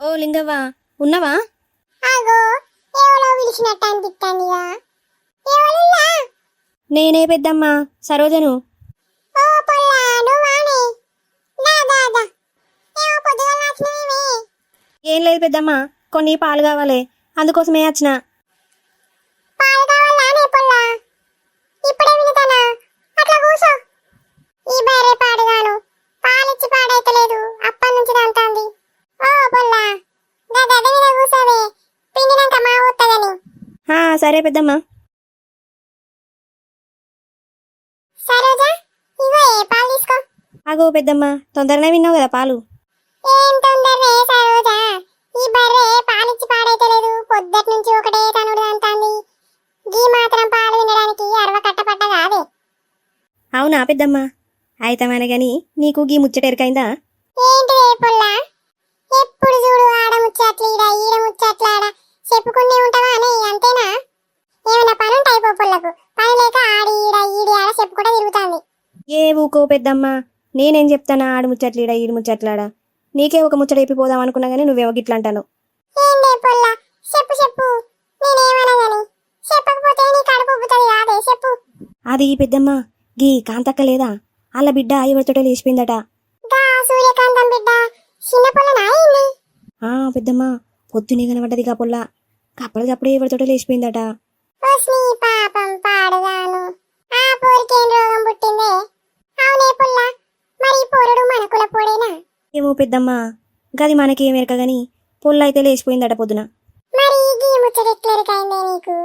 ఓ లింగవ్వ ఉన్నవా? ఆగో ఎవరో పిలిచినట్టు అనిపిస్తాందిగా. ఎవరున్నా? నేనే పెద్దమ్మ సరోజను. ఓ పొల్లా నువ్వానే? దా దా దా. ఏమో పొద్దుగాల వచ్చినవేమే? ఏం లేదు పెద్దమ్మ, కొన్ని పాలు కావాలి, అందుకోసమే వచ్చిన. పాలు కావాలానే పొల్లా? ఇప్పుడే వినుతానా? అట్లా కూసో. ఈ బర్రె పాడుగాను పాలిచ్చి పాడైతలేదు, అప్పటి నుంచి దంతాంది. ఓ పొల్లా దా గడ్డ మీద కూసోవే, పిండినాక మా ఊత్తదని. సరే పెద్దమ్మ. సరోజా ఇగో ఏ పాలు తీసుకో. ఆగో పెద్దమ్మ, తొందరనే విన్నావు కదా పాలు. ఏం తొందరనే సరోజా, ఈ బర్రె పాలిచ్చి పాడైతలేదు, పొద్దటి నుంచి ఒకటే తనుడు అంటాంది. గీ మాత్రం పాలు వినడానికి అరవ కట్టపడ్డ కాదే. అవునా పెద్దమ్మ? అయితమనే గాని నీకు గీ ముచ్చటెరకైందా? ఏంటిదే పొల్లా, ఎప్పుడు చూడు ఆడ ముచ్చట్లు ఈడ ముచ్చట్లాడ చెప్పుకునే ఉంటావా అనే, అంతేనా? ఏమైనా పని ఉంటాయి పొల్లకు, పని లేక ఆడి ఆడ చెప్పుకుంటా తిరుగుతాంది. ఏ ఊకో పెద్దమ్మ, నేనేం చెప్తానా ఆడు ముచ్చట్లీడా ఈడు ముచ్చట్లాడా. నీకే ఒక ముచ్చట చెప్పిపోదాం అనుకున్నా గానీ నువ్వేమో గిట్లా అంటాను. ఏందే పొల్లా, చెప్పు చెప్పు, నేనేమన్నా గాని చెప్పకపోతే నీ కడుపు ఉబ్బుతుంది కాదే, చెప్పు. అది పెద్దమ్మ, గీ కాంతక్క లేదా, వాళ్ళ బిడ్డ ఎవరితోటే లేచిపోయిందట. గా సూర్యకాంతం బిడ్డ చిన్న పొల్లనా ఏంది? పెద్దమ్మ, పొద్దునే కనబడ్డది కా పొల్ల, కప్పటికప్పుడే ఎవరితోటే లేచిపోయిందట. ఓస్ని పాపం పాడుగాను, ఆ పోరికేం రోగం పుట్టిందే? అవునే పొల్ల, మరి ఈ పొరుడు మన కుల పొడేనా? ఏమో పెద్దమ్మ, గది మనకేం ఎరక గాని పొల్ల అయితే లేచిపోయిందట పొద్దున. మరి ఈ ముచ్చటెట్లెరకైందే నీకు?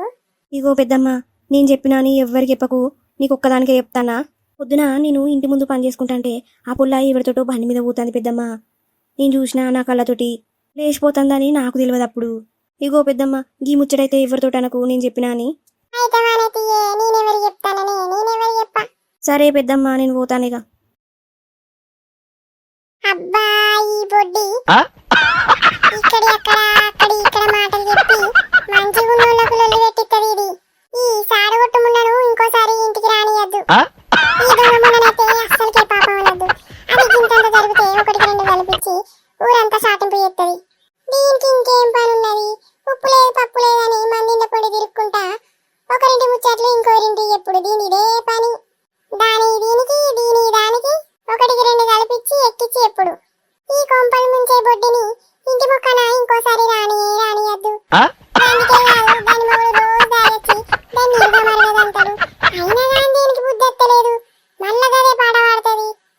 ఇగో పెద్దమ్మ, నేను చెప్పినా నీ ఎవ్వరికి చెప్పకు, నీకొక్కదానికే చెప్తానా. పొద్దున నేను ఇంటి ముందు పని చేసుకుంటాంటే ఆ పొల్ల ఎవరితోటో బండి మీద పోతుంది పెద్దమ్మ. నేను చూసినా నా కళ్ళతోటి, లేచిపోతుందని నాకు తెలియదు అప్పుడు. ఇగో పెద్దమ్మ, గీ ముచ్చటైతే ఎవరితోటి అనకు, నేను చెప్పినా అని. అయితే మనతియే, నేనెవరి చెప్తాననే, నేనెవరి చెప్పా. సరే పెద్దమ్మ, నేను పోతానిగా. అబ్బా ఈ బొడ్డి